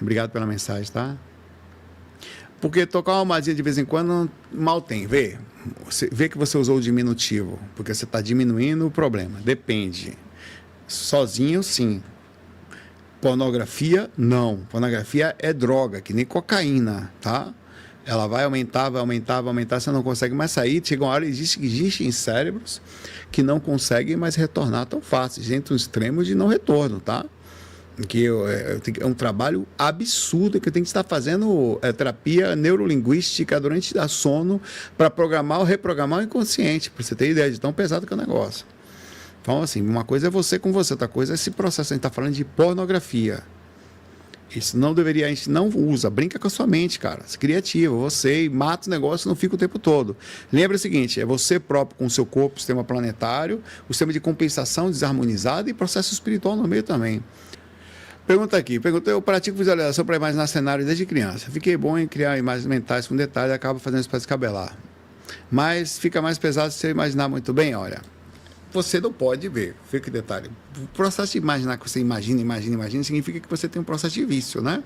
Obrigado pela mensagem, tá? Porque tocar uma almadinha de vez em quando mal tem. Vê que você usou o diminutivo, porque você está diminuindo o problema. Depende. Sozinho, sim. Pornografia, não. Pornografia é droga, que nem cocaína, tá? Ela vai aumentar, vai aumentar, vai aumentar, você não consegue mais sair. Chega uma hora, existem cérebros que não conseguem mais retornar tão fácil. Gente, um extremo de não retorno, tá? Que é um trabalho absurdo que eu tenho que estar fazendo terapia neurolinguística durante o sono para programar ou reprogramar o inconsciente, para você ter ideia de tão pesado que é o negócio. Então, assim, uma coisa é você com você, outra coisa é esse processo. A gente está falando de pornografia. Isso não deveria, a gente não usa. Brinca com a sua mente, cara. Você é criativo, você mata o negócio e não fica o tempo todo. Lembra o seguinte, é você próprio com o seu corpo, o sistema planetário, o sistema de compensação desarmonizado e processo espiritual no meio também. Pergunta aqui, eu pratico visualização para imaginar cenários desde criança. Fiquei bom em criar imagens mentais com detalhes e acabo fazendo isso para descabelar. Mas fica mais pesado se eu imaginar muito bem, olha. Você não pode ver, fica que detalhe. O processo de imaginar que você imagina, significa que você tem um processo de vício, né?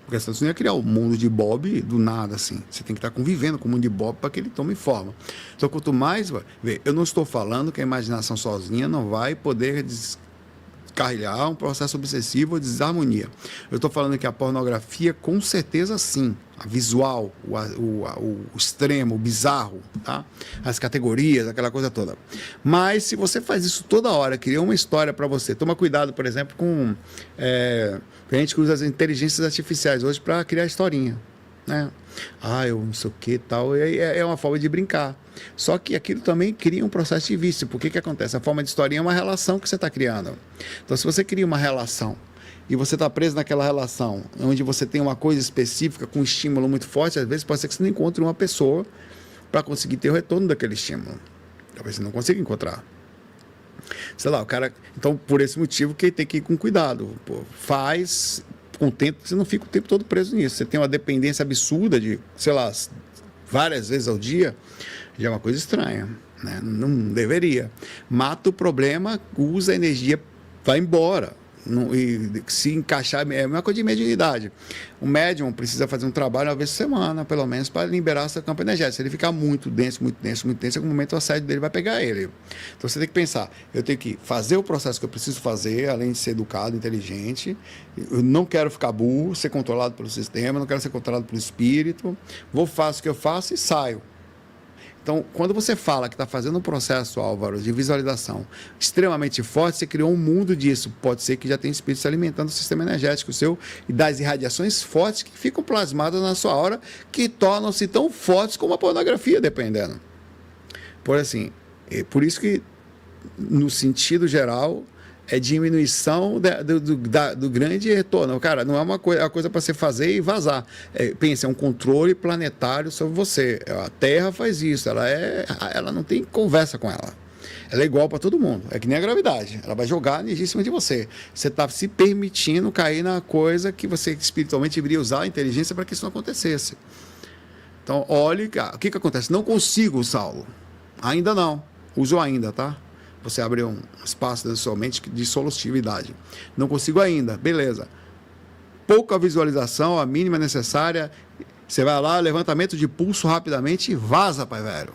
Porque você não ia criar o mundo de Bob do nada, assim. Você tem que estar convivendo com o mundo de Bob para que ele tome forma. Então, quanto mais... eu não estou falando que a imaginação sozinha não vai poder descarrilhar um processo obsessivo ou de desarmonia. Eu estou falando que a pornografia, com certeza, sim. A visual, o extremo, o bizarro, tá? As categorias, aquela coisa toda. Mas se você faz isso toda hora, cria uma história para você. Toma cuidado, por exemplo, com... a gente que usa as inteligências artificiais hoje para criar historinha, né? Eu não sei o que tal. É uma forma de brincar. Só que aquilo também cria um processo de vício. Por que acontece? A forma de historinha é uma relação que você está criando. Então, se você cria uma relação e você está preso naquela relação, onde você tem uma coisa específica, com um estímulo muito forte, às vezes pode ser que você não encontre uma pessoa para conseguir ter o retorno daquele estímulo. Talvez você não consiga encontrar. Sei lá, o cara... Então, por esse motivo que tem que ir com cuidado. Faz com o tempo, você não fica o tempo todo preso nisso. Você tem uma dependência absurda de, sei lá, várias vezes ao dia, já é uma coisa estranha, né? Não deveria. Mata o problema, usa a energia, vai embora. E se encaixar, é uma coisa de mediunidade. O médium precisa fazer um trabalho uma vez por semana, pelo menos, para liberar essa campo energética. Se ele ficar muito denso, em algum momento o assédio dele vai pegar ele. Então você tem que pensar, eu tenho que fazer o processo que eu preciso fazer, além de ser educado, inteligente. Eu não quero ficar burro, ser controlado pelo sistema, não quero ser controlado pelo espírito. Faço o que eu faço e saio. Então, quando você fala que está fazendo um processo, Álvaro, de visualização extremamente forte, você criou um mundo disso. Pode ser que já tenha espírito se alimentando do sistema energético seu e das irradiações fortes que ficam plasmadas na sua aura, que tornam-se tão fortes como a pornografia, dependendo. Por isso que, no sentido geral, é diminuição do grande retorno. Cara, não é uma coisa para você fazer e vazar. Pensa, é um controle planetário sobre você. A Terra faz isso, ela não tem conversa com ela. Ela é igual para todo mundo. É que nem a gravidade. Ela vai jogar energia em cima de você. Você está se permitindo cair na coisa que você espiritualmente deveria usar a inteligência para que isso não acontecesse. Então, olhe, o que acontece? Não consigo, Saulo. Ainda não. Uso ainda, tá? Você abre um espaço da sua mente de solustividade. Não consigo ainda, beleza. Pouca visualização, a mínima necessária. Você vai lá, levantamento de pulso rapidamente e vaza, pai velho.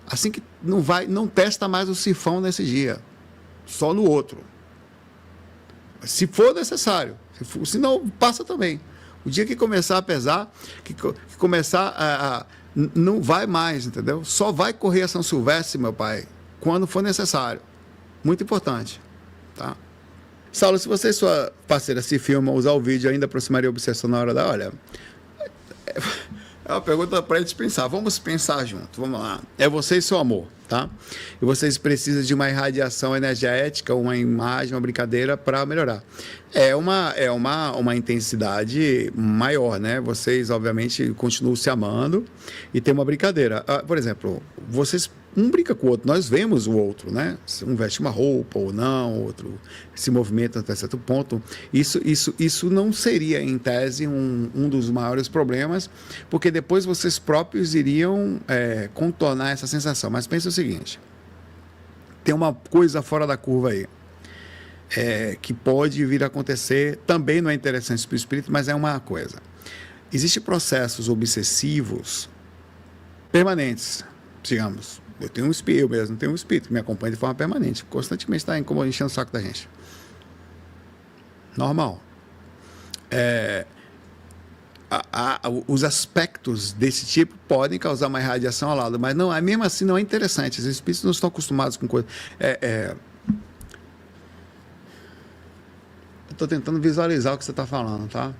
Assim que não testa mais o sifão nesse dia. Só no outro. Se for necessário. Se não, passa também. O dia que começar a pesar, que começar não vai mais, entendeu? Só vai correr a São Silvestre, meu pai, quando for necessário. Muito importante, tá? Saulo, se você e sua parceira se filmam, usar o vídeo ainda aproximaria a obsessão na hora da... Olha, é uma pergunta para eles pensar. Vamos pensar junto, vamos lá. É você e seu amor, tá? E vocês precisam de uma irradiação energética, uma imagem, uma brincadeira para melhorar. É uma intensidade maior, né? Vocês, obviamente, continuam se amando e tem uma brincadeira. Por exemplo, vocês... Um brinca com o outro, nós vemos o outro, né? Um veste uma roupa ou não, outro se movimenta até certo ponto. Isso não seria, em tese, um dos maiores problemas, porque depois vocês próprios iriam contornar essa sensação. Mas pensa o seguinte, tem uma coisa fora da curva aí. que pode vir a acontecer, também não é interessante para o espírito, mas é uma coisa. Existem processos obsessivos permanentes, digamos. Eu mesmo tenho um espírito que me acompanha de forma permanente, constantemente está enchendo o saco da gente. Normal. Os aspectos desse tipo podem causar uma irradiação ao lado, mas não, mesmo assim não é interessante. Os espíritos não estão acostumados com coisas. Eu estou tentando visualizar o que você está falando, tá?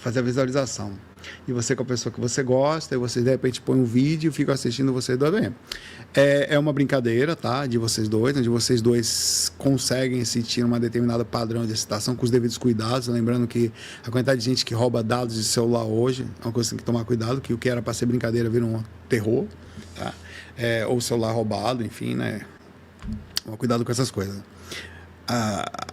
Fazer a visualização. E você com a pessoa que você gosta, e você de repente põe um vídeo e fica assistindo vocês dois bem. É uma brincadeira, tá? De vocês dois, onde vocês dois conseguem sentir uma determinada padrão de excitação com os devidos cuidados. Lembrando que a quantidade de gente que rouba dados de celular hoje é uma coisa que tem que tomar cuidado, que o que era para ser brincadeira vira um terror, tá? Ou celular roubado, enfim, né? Cuidado com essas coisas.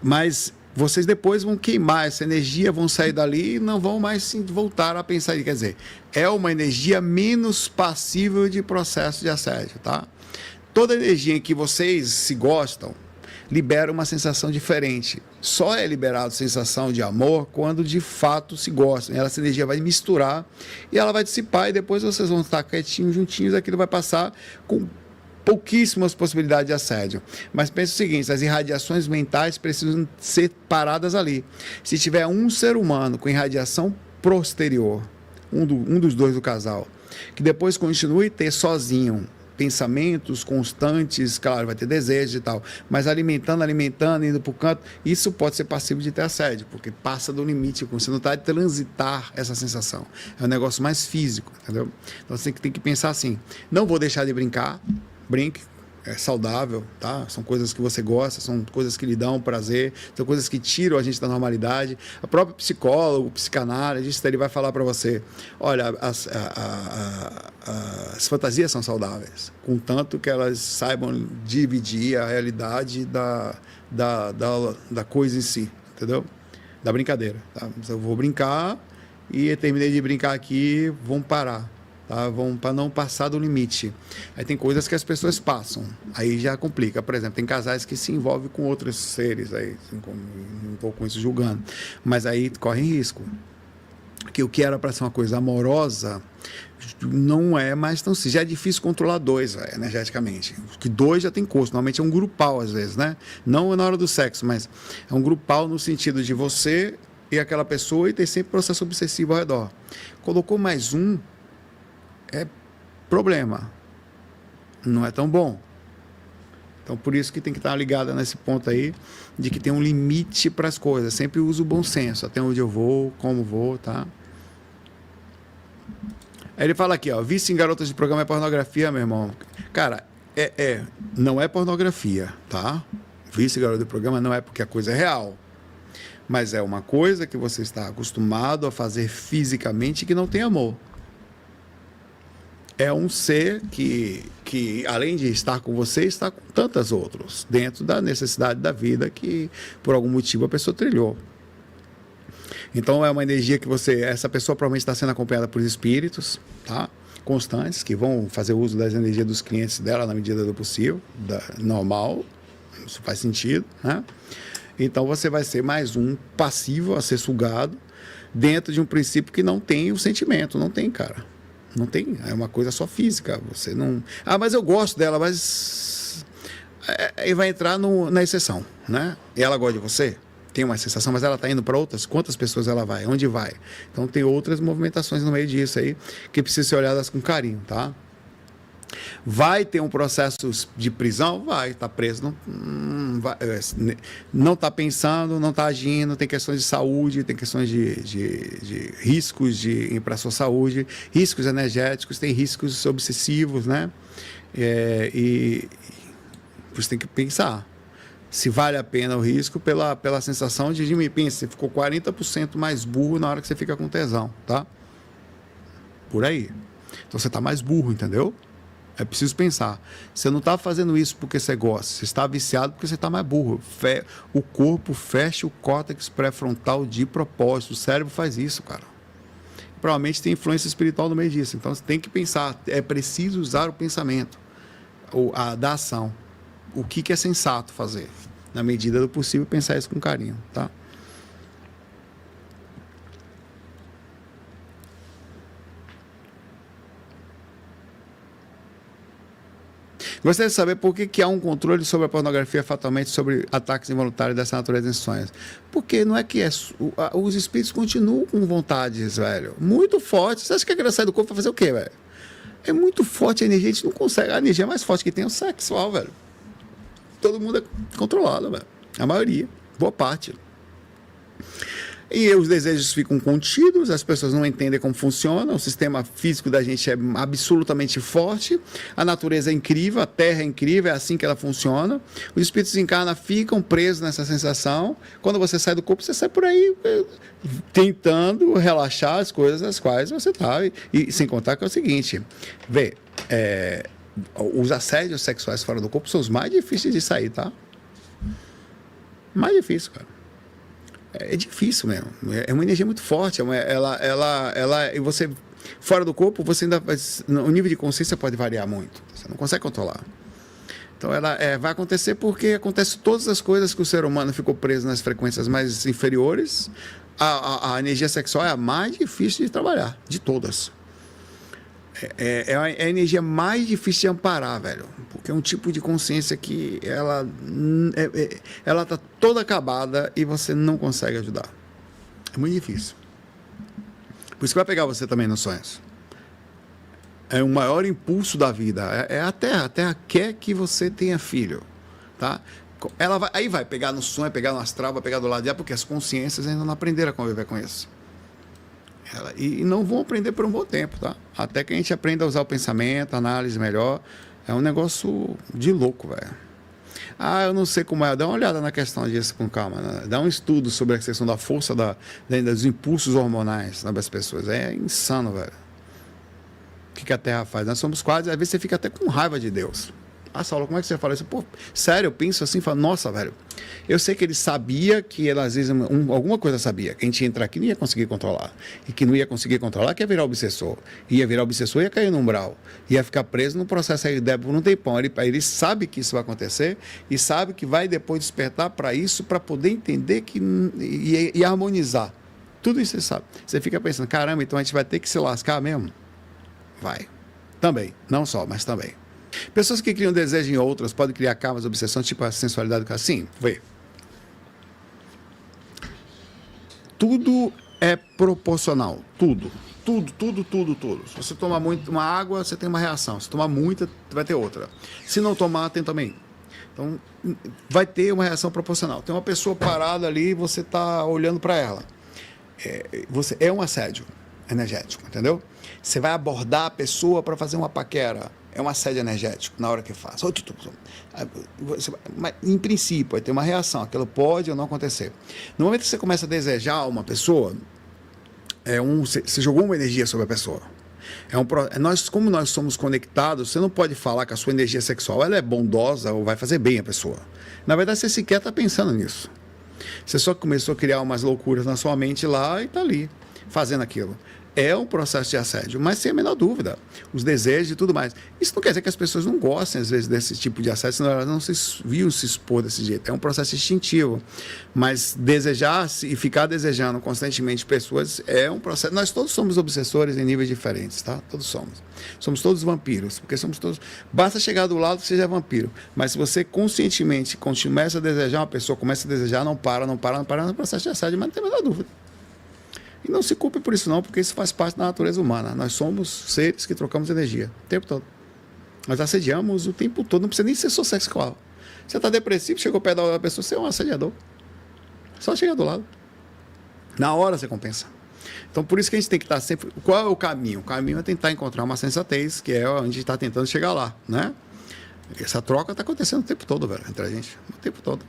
Mas vocês depois vão queimar essa energia, vão sair dali e não vão mais voltar a pensar. Quer dizer, é uma energia menos passível de processo de assédio, tá? Toda energia em que vocês se gostam libera uma sensação diferente. Só é liberado sensação de amor quando de fato se gostam. Essa energia vai misturar e ela vai dissipar e depois vocês vão estar quietinhos, juntinhos, aquilo vai passar com pouquíssimas possibilidades de assédio. Mas pense o seguinte, as irradiações mentais precisam ser paradas ali. Se tiver um ser humano com irradiação posterior, um dos dois do casal, que depois continue a ter sozinho pensamentos constantes, claro, vai ter desejos e tal, mas alimentando, indo para o canto, isso pode ser passível de ter assédio, porque passa do limite, você não está de transitar essa sensação. É um negócio mais físico, entendeu? Então você tem que pensar assim, não vou deixar de brincar, brinque, é saudável, tá? São coisas que você gosta, são coisas que lhe dão prazer, são coisas que tiram a gente da normalidade. A própria psicólogo, o psicanalista, ele vai falar para você, olha, as fantasias são saudáveis, contanto que elas saibam dividir a realidade da coisa em si, entendeu? Da brincadeira, tá? Eu vou brincar e terminei de brincar aqui, vamos parar. Tá? Para não passar do limite. Aí tem coisas que as pessoas passam, aí já complica. Por exemplo, tem casais que se envolvem com outros seres, aí, não estou com isso julgando, mas aí correm risco. Que o que era para ser uma coisa amorosa não é mais tão simples. Já é difícil controlar dois energeticamente. Que dois já tem custo. Normalmente é um grupal às vezes, né? Não na hora do sexo, mas é um grupal no sentido de você e aquela pessoa e ter sempre processo obsessivo ao redor. Colocou mais um, é problema, não é tão bom. Então por isso que tem que estar ligada nesse ponto aí, de que tem um limite para as coisas. Sempre uso o bom senso, até onde eu vou, como vou, tá? Aí ele fala aqui, ó, vício em garotas de programa é pornografia, meu irmão. Cara, não é pornografia, tá? Vício em garotas de programa não é porque a coisa é real, mas é uma coisa que você está acostumado a fazer fisicamente que não tem amor. É um ser que, além de estar com você, está com tantos outros, dentro da necessidade da vida que, por algum motivo, a pessoa trilhou. Então, é uma energia que essa pessoa provavelmente está sendo acompanhada por espíritos, tá? Constantes, que vão fazer uso das energias dos clientes dela na medida do possível, normal, isso faz sentido, né? Então, você vai ser mais um passivo a ser sugado dentro de um princípio que não tem o sentimento, não tem, cara. Não tem, é uma coisa só física. Você não. Mas eu gosto dela, mas. Aí vai entrar na exceção, né? E ela gosta de você, tem uma sensação, mas ela está indo para outras. Quantas pessoas ela vai? Onde vai? Então tem outras movimentações no meio disso aí que precisam ser olhadas com carinho, tá? Vai ter um processo de prisão? Vai, está preso, não está pensando, não está agindo, tem questões de saúde, tem questões de riscos para a sua saúde, riscos energéticos, tem riscos obsessivos, né? E você tem que pensar se vale a pena o risco pela sensação de me pensa, você ficou 40% mais burro na hora que você fica com tesão, tá? Por aí. Então você está mais burro, entendeu? É preciso pensar. Você não está fazendo isso porque você gosta. Você está viciado porque você está mais burro. O corpo fecha o córtex pré-frontal de propósito. O cérebro faz isso, cara. Provavelmente tem influência espiritual no meio disso. Então você tem que pensar. É preciso usar o pensamento, da ação. O que é sensato fazer, na medida do possível, pensar isso com carinho, tá? Gostaria de saber por que há um controle sobre a pornografia fatalmente sobre ataques involuntários dessa natureza em sonhos. Porque não é que os espíritos continuam com vontades, velho, muito fortes. Você acha que a criança sai do corpo para fazer o quê, velho? É muito forte a energia, a gente não consegue. A energia mais forte que tem é o sexual, velho. Todo mundo é controlado, velho. A maioria, boa parte. E os desejos ficam contidos, as pessoas não entendem como funciona, o sistema físico da gente é absolutamente forte, a natureza é incrível, a Terra é incrível, é assim que ela funciona. Os espíritos encarnam, ficam presos nessa sensação. Quando você sai do corpo, você sai por aí tentando relaxar as coisas às quais você está. E sem contar que é o seguinte, os assédios sexuais fora do corpo são os mais difíceis de sair, tá? Mais difícil, cara. É difícil mesmo. É uma energia muito forte. E você, fora do corpo, você ainda o nível de consciência pode variar muito. Você não consegue controlar. Então, vai acontecer porque acontece todas as coisas que o ser humano ficou preso nas frequências mais inferiores. A energia sexual é a mais difícil de trabalhar, de todas. É a energia mais difícil de amparar, velho. Porque é um tipo de consciência que ela está toda acabada e você não consegue ajudar. É muito difícil. Por isso que vai pegar você também nos sonhos. É o maior impulso da vida. É a Terra. A Terra quer que você tenha filho. Tá? Aí vai pegar no sonho, vai pegar no astral, vai pegar do lado de lá, porque as consciências ainda não aprenderam a conviver com isso. E não vão aprender por um bom tempo, tá? Até que a gente aprenda a usar o pensamento, a análise melhor. É um negócio de louco, velho. Eu não sei como é. Dá uma olhada na questão disso com calma. Né? Dá um estudo sobre a questão da força dos impulsos hormonais das pessoas. É insano, velho. O que a Terra faz? Nós somos quase... Às vezes você fica até com raiva de Deus. Saulo, como é que você fala isso? Pô, sério, eu penso assim, falo, nossa, velho, eu sei que ele sabia que ele, às vezes, alguma coisa sabia, que a gente ia entrar aqui e não ia conseguir controlar, e que não ia conseguir controlar, que ia virar obsessor, ia cair no umbral, ia ficar preso no processo aí por um tempão. Ele sabe que isso vai acontecer, e sabe que vai depois despertar para isso, para poder entender e harmonizar. Tudo isso você sabe. Você fica pensando, caramba, então a gente vai ter que se lascar mesmo? Vai. Também. Não só, mas também. Pessoas que criam desejo em outras podem criar karmas, obsessões, tipo a sensualidade do assim. Vê. Tudo é proporcional. Tudo. Se você tomar muito uma água, você tem uma reação. Se tomar muita, vai ter outra. Se não tomar, tem também. Então, vai ter uma reação proporcional. Tem uma pessoa parada ali, você está olhando para ela. É um assédio energético, entendeu? Você vai abordar a pessoa para fazer uma paquera. É um assédio energético na hora que faz. Mas, em princípio, vai ter uma reação. Aquilo pode ou não acontecer. No momento que você começa a desejar uma pessoa, você jogou uma energia sobre a pessoa. Como nós somos conectados, você não pode falar que a sua energia sexual ela é bondosa ou vai fazer bem a pessoa. Na verdade, você sequer está pensando nisso. Você só começou a criar umas loucuras na sua mente lá e está ali, fazendo aquilo. É um processo de assédio, mas sem a menor dúvida. Os desejos e tudo mais. Isso não quer dizer que as pessoas não gostem, às vezes, desse tipo de assédio, senão elas não se viam se expor desse jeito. É um processo instintivo. Mas desejar e ficar desejando constantemente pessoas é um processo. Nós todos somos obsessores em níveis diferentes, tá? Todos somos. Somos todos vampiros, porque somos todos... Basta chegar do lado que você já é vampiro. Mas se você conscientemente começa a desejar uma pessoa, começa a desejar, não para no processo de assédio, mas não tem a menor dúvida. E não se culpe por isso não, porque isso faz parte da natureza humana. Nós somos seres que trocamos energia o tempo todo. Nós assediamos o tempo todo, não precisa nem ser só sexual. Você está depressivo, chegou perto da pessoa, você é um assediador. Só chegar do lado. Na hora você compensa. Então, por isso que a gente tem que estar sempre... Qual é o caminho? O caminho é tentar encontrar uma sensatez, que é onde a gente está tentando chegar lá, né? Essa troca está acontecendo o tempo todo, velho, entre a gente. O tempo todo.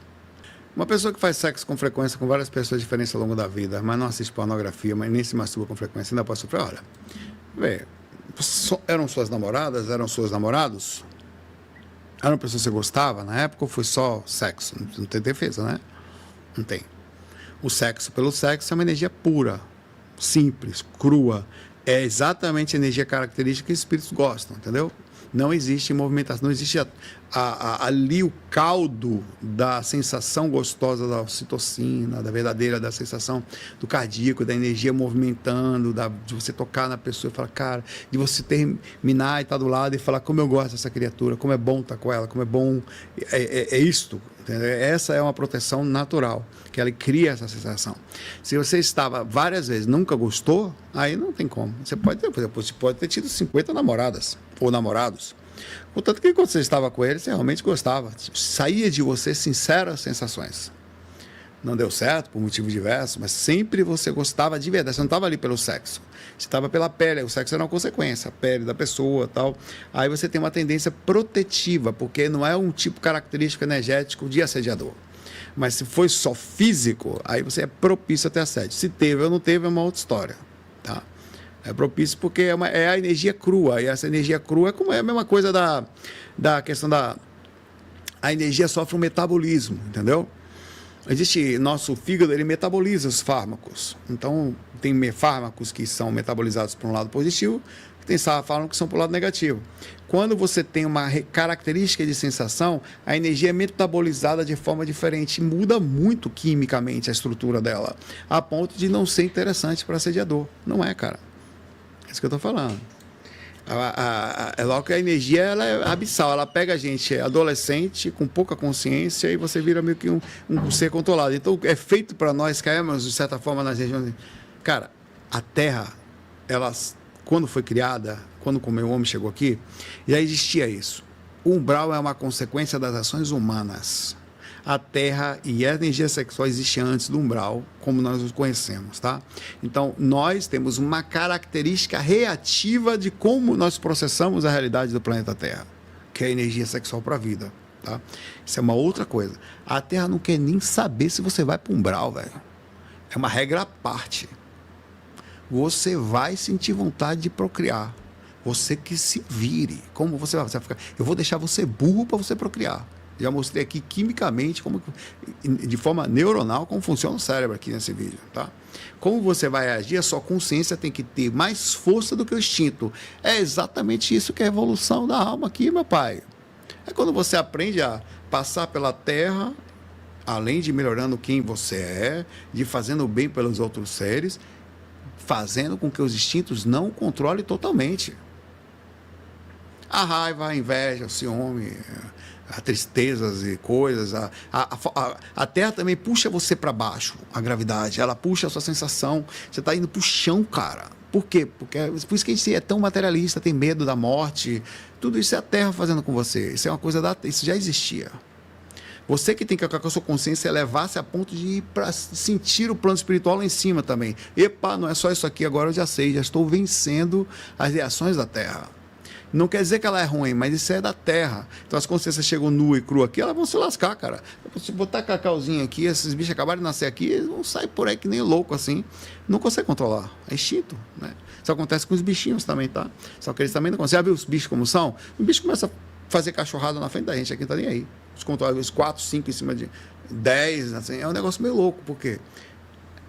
Uma pessoa que faz sexo com frequência com várias pessoas diferentes ao longo da vida, mas não assiste pornografia, mas nem se masturba com frequência, ainda pode sofrer. Olha, eram suas namoradas, eram seus namorados? Eram pessoas que você gostava na época ou foi só sexo? Não tem defesa, né? Não tem. O sexo pelo sexo é uma energia pura, simples, crua. É exatamente a energia característica que os espíritos gostam, entendeu? Não existe movimentação, não existe ali o caldo da sensação gostosa da ocitocina, da verdadeira, da sensação do cardíaco, da energia movimentando, de você tocar na pessoa e falar, cara, de você terminar e estar do lado e falar como eu gosto dessa criatura, como é bom estar com ela, como é bom, é isto. Entendeu? Essa é uma proteção natural, que ela cria essa sensação. Se você estava várias vezes, nunca gostou, aí não tem como. Você pode ter tido 50 namoradas ou namorados. Portanto, que quando você estava com ele, você realmente gostava. Saía de você sinceras sensações. Não deu certo, por motivos diversos, mas sempre você gostava de verdade. Você não estava ali pelo sexo. Você estava pela pele. O sexo era uma consequência, a pele da pessoa e tal. Aí você tem uma tendência protetiva, porque não é um tipo característico energético de assediador. Mas se foi só físico, aí você é propício a ter assédio. Se teve ou não teve, é uma outra história. Tá? É propício porque é a energia crua. E essa energia crua é a mesma coisa da questão da... A energia sofre um metabolismo, entendeu? Nosso fígado, ele metaboliza os fármacos. Então, tem fármacos que são metabolizados por um lado positivo, tem fármacos que são para o lado negativo. Quando você tem uma característica de sensação, a energia é metabolizada de forma diferente. Muda muito quimicamente a estrutura dela, a ponto de não ser interessante para assediador. Não é, cara. É isso que eu estou falando. É logo que a energia ela é abissal, ela pega a gente adolescente, com pouca consciência, e você vira meio que um ser controlado. Então, é feito para nós cairmos, de certa forma, nas regiões... Cara, a Terra, quando foi criada, quando o homem chegou aqui, já existia isso. O umbral é uma consequência das ações humanas. A Terra e a energia sexual existem antes do umbral, como nós os conhecemos, tá? Então, nós temos uma característica reativa de como nós processamos a realidade do planeta Terra, que é a energia sexual para a vida, tá? Isso é uma outra coisa. A Terra não quer nem saber se você vai para o umbral, velho. É uma regra à parte. Você vai sentir vontade de procriar. Você que se vire. Como você vai ficar? Eu vou deixar você burro para você procriar. Já mostrei aqui quimicamente, de forma neuronal, como funciona o cérebro aqui nesse vídeo. Tá? Como você vai agir, a sua consciência tem que ter mais força do que o instinto. É exatamente isso que é a evolução da alma aqui, meu pai. É quando você aprende a passar pela Terra, além de melhorando quem você é, de fazendo o bem pelos outros seres, fazendo com que os instintos não o controlem totalmente. A raiva, a inveja, o ciúme... a tristezas e coisas, a Terra também puxa você para baixo, a gravidade, ela puxa a sua sensação, você está indo para o chão, cara. Por quê? Por isso que a gente é tão materialista, tem medo da morte, tudo isso é a Terra fazendo com você, isso é uma coisa isso já existia. Você que tem que com a sua consciência elevar-se a ponto de ir para sentir o plano espiritual lá em cima também. Epa, não é só isso aqui, agora eu já sei, já estou vencendo as reações da Terra. Não quer dizer que ela é ruim, mas isso é da Terra. Então as consciências chegam nua e crua aqui, elas vão se lascar, cara. Se botar cacauzinho aqui, esses bichos acabarem de nascer aqui, eles vão sair por aí que nem louco assim. Não consegue controlar. É instinto, né? Isso acontece com os bichinhos também, tá? Só que eles também não conseguem. Já viu os bichos como são? O bicho começa a fazer cachorrada na frente da gente, aqui não tá nem aí. Os 4, 5 em cima de 10, assim, é um negócio meio louco, por quê?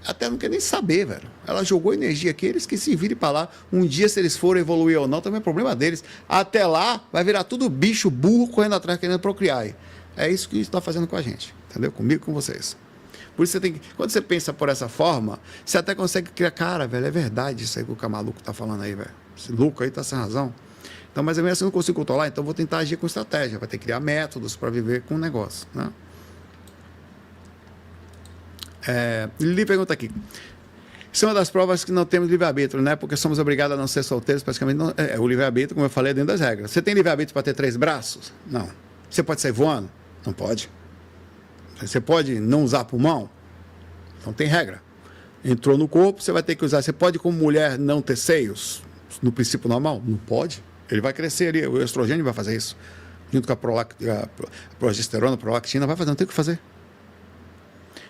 Até não quer nem saber, velho. Ela jogou energia aqui, eles que se virem para lá. Um dia, se eles forem evoluir ou não, também é problema deles. Até lá, vai virar tudo bicho burro correndo atrás, querendo procriar. É isso que está fazendo com a gente, entendeu? Comigo e com vocês. Por isso, quando você pensa por essa forma, você até consegue criar, cara, velho, é verdade isso aí que o maluco tá falando aí, velho. Esse louco aí tá sem razão. Então, mas mesmo assim eu não consigo controlar, então eu vou tentar agir com estratégia. Vai ter que criar métodos para viver com o negócio, né? Lili pergunta aqui. Isso é uma das provas que não temos livre-arbítrio, né? Porque somos obrigados a não ser solteiros, praticamente. Não, o livre-arbítrio, como eu falei, é dentro das regras. Você tem livre-arbítrio para ter 3 braços? Não. Você pode sair voando? Não pode. Você pode não usar pulmão? Não tem regra. Entrou no corpo, você vai ter que usar. Você pode, como mulher, não ter seios? No princípio normal? Não pode. Ele vai crescer ali, o estrogênio vai fazer isso. Junto com a progesterona, a prolactina, vai fazer, não tem o que fazer.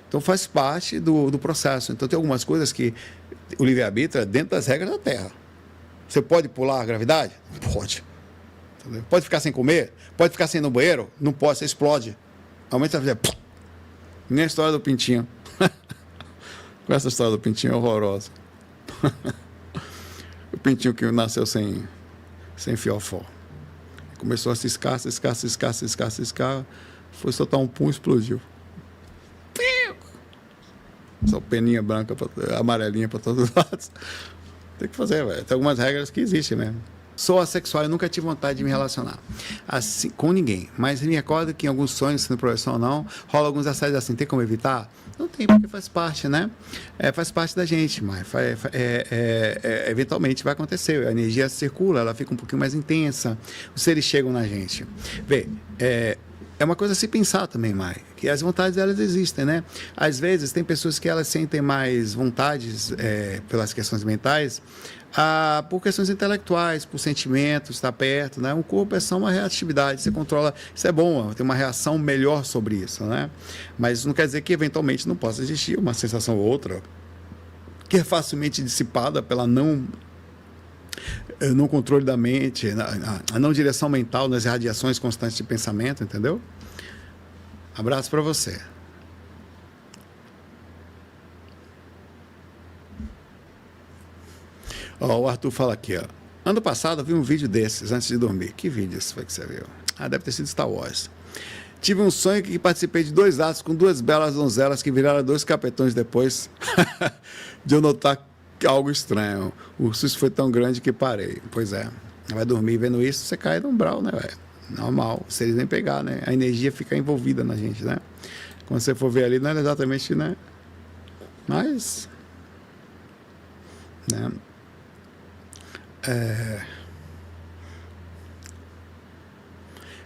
Então faz parte do processo. Então tem algumas coisas que o livre-arbítrio é dentro das regras da Terra. Você pode pular a gravidade? Não pode. Entendeu? Pode ficar sem comer? Pode ficar sem ir no banheiro? Não pode, você explode. Aumenta a vida. Nem a história do pintinho. Com essa história do pintinho é horrorosa. O pintinho que nasceu sem fiofó. Começou a ciscar, ciscar, ciscar, ciscar, ciscar. Foi soltar um pum, explodiu. Só peninha branca, amarelinha para todos os lados. Tem que fazer, velho. Tem algumas regras que existem mesmo. Sou assexual, eu nunca tive vontade de me relacionar assim, com ninguém. Mas me recordo que em alguns sonhos, sendo professor ou não, rola alguns assédios assim. Tem como evitar? Não tem, porque faz parte, né? Faz parte da gente, mas eventualmente vai acontecer. A energia circula, ela fica um pouquinho mais intensa. Os seres chegam na gente. Vê, é uma coisa a se pensar também, Mai, que as vontades elas existem, né? Às vezes tem pessoas que elas sentem mais vontades pelas questões mentais, por questões intelectuais, por sentimentos, estar perto, né? O corpo é só uma reatividade, você controla, isso é bom, tem uma reação melhor sobre isso, né? Mas não quer dizer que eventualmente não possa existir uma sensação ou outra que é facilmente dissipada pela não controle da mente, a não direção mental nas irradiações constantes de pensamento, entendeu? Abraço para você. O Arthur fala aqui, ó. Ano passado eu vi um vídeo desses antes de dormir. Que vídeo esse foi que você viu? Deve ter sido Star Wars. Tive um sonho que participei de 2 atos com 2 belas donzelas que viraram 2 capetões depois de eu notar algo estranho. O susto foi tão grande que parei. Pois é. Vai dormir vendo isso, você cai no umbral, né, velho? Normal. Se eles nem pegar, né? A energia fica envolvida na gente, né? Quando você for ver ali, não é exatamente, né? Mas... né?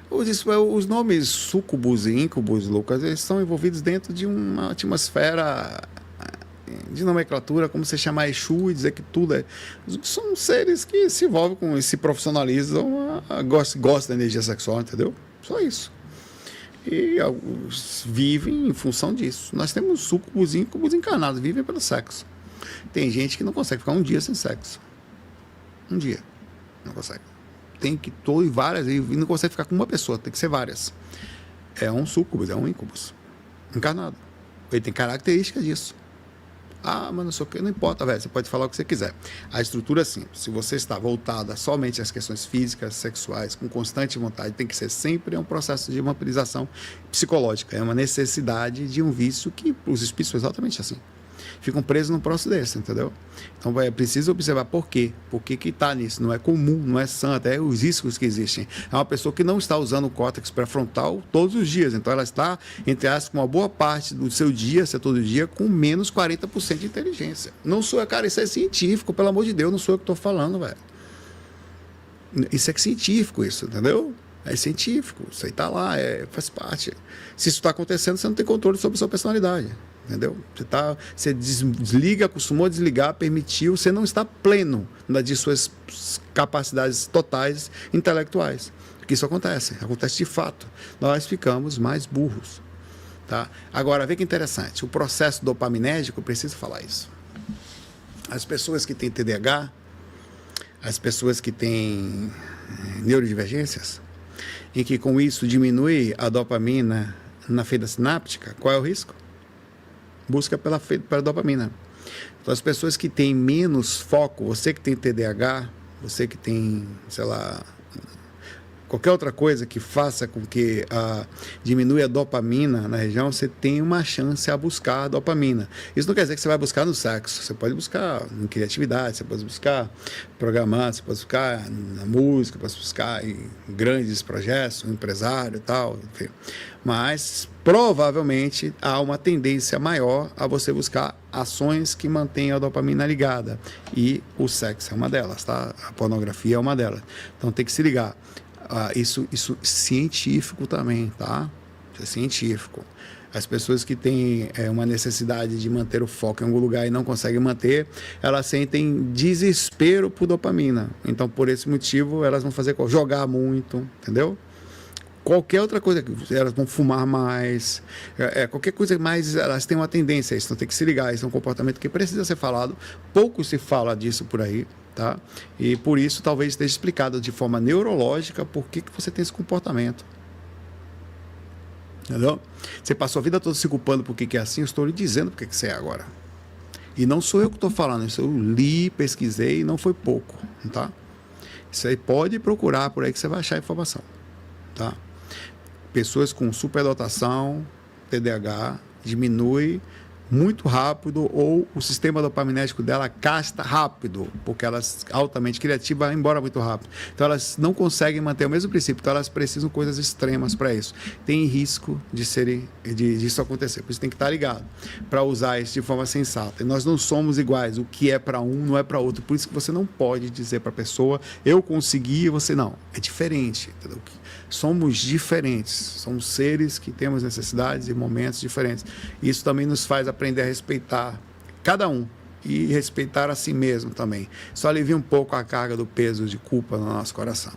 Os nomes súcubos e íncubos, Lucas, eles estão envolvidos dentro de uma atmosfera de nomenclatura, como você chamar Exu e dizer que tudo é... São seres que se envolvem com, se profissionalizam, gostam da energia sexual, entendeu? Só isso. E alguns vivem em função disso. Nós temos súcubos e íncubos encarnados, vivem pelo sexo. Tem gente que não consegue ficar um dia sem sexo. Um dia. Não consegue. Tem que todo e várias, e não consegue ficar com uma pessoa, tem que ser várias. É um súcubus, é um íncubus. Encarnado. Ele tem características disso. Mas não sei o que, não importa, velho. Você pode falar o que você quiser. A estrutura é simples. Se você está voltada somente às questões físicas, sexuais, com constante vontade, tem que ser sempre um processo de vampirização psicológica. É uma necessidade de um vício que os espíritos são exatamente assim. Ficam presos num processo desse, entendeu? Então é preciso observar por quê. Por que está nisso? Não é comum, não é sã, até os riscos que existem. É uma pessoa que não está usando o córtex pré-frontal todos os dias. Então ela está, entre aspas, com uma boa parte do seu dia, todo dia, com menos 40% de inteligência. Não sou, cara, isso é científico, pelo amor de Deus, não sou eu que estou falando, velho. Isso é científico, isso, entendeu? É científico, isso aí está lá, faz parte. Se isso está acontecendo, você não tem controle sobre a sua personalidade. Entendeu? Você desliga, acostumou a desligar, permitiu, você não está pleno de suas capacidades totais intelectuais. Porque isso acontece de fato. Nós ficamos mais burros. Tá? Agora, vê que interessante, o processo dopaminérgico, eu preciso falar isso. As pessoas que têm TDAH, as pessoas que têm neurodivergências, em que com isso diminui a dopamina na fenda sináptica, qual é o risco? Busca pela dopamina. Então, as pessoas que têm menos foco, você que tem TDAH, você que tem, sei lá, qualquer outra coisa que faça com que diminua a dopamina na região, você tem uma chance a buscar a dopamina. Isso não quer dizer que você vai buscar no sexo. Você pode buscar em criatividade, você pode buscar programando, você pode buscar na música, pode buscar em grandes projetos, um empresário e tal, enfim. Mas provavelmente há uma tendência maior a você buscar ações que mantenham a dopamina ligada. E o sexo é uma delas, tá? A pornografia é uma delas. Então tem que se ligar. Isso científico também, tá? Isso é científico. As pessoas que têm uma necessidade de manter o foco em algum lugar e não conseguem manter, elas sentem desespero por dopamina. Então, por esse motivo, elas vão fazer jogar muito, entendeu? Qualquer outra coisa, elas vão fumar mais, qualquer coisa mais, elas têm uma tendência a isso, então tem que se ligar. Isso é um comportamento que precisa ser falado, pouco se fala disso por aí, tá? E por isso talvez esteja explicado de forma neurológica por que você tem esse comportamento. Entendeu? Você passou a vida toda se culpando por que é assim, eu estou lhe dizendo por que você é agora. E não sou eu que estou falando, isso eu li, pesquisei e não foi pouco, tá? Você pode procurar por aí que você vai achar informação, tá? Pessoas com superdotação, TDAH, diminui muito rápido, ou o sistema dopaminérgico dela casta rápido, porque elas altamente criativas, vai embora muito rápido. Então elas não conseguem manter o mesmo princípio, então elas precisam de coisas extremas para isso. Tem risco disso acontecer, por isso tem que estar ligado para usar isso de forma sensata. E nós não somos iguais, o que é para um não é para outro, por isso que você não pode dizer para a pessoa, eu consegui e você não. É diferente, entendeu? Somos diferentes, somos seres que temos necessidades e momentos diferentes. Isso também nos faz aprender a respeitar cada um e respeitar a si mesmo também. Isso alivia um pouco a carga do peso de culpa no nosso coração.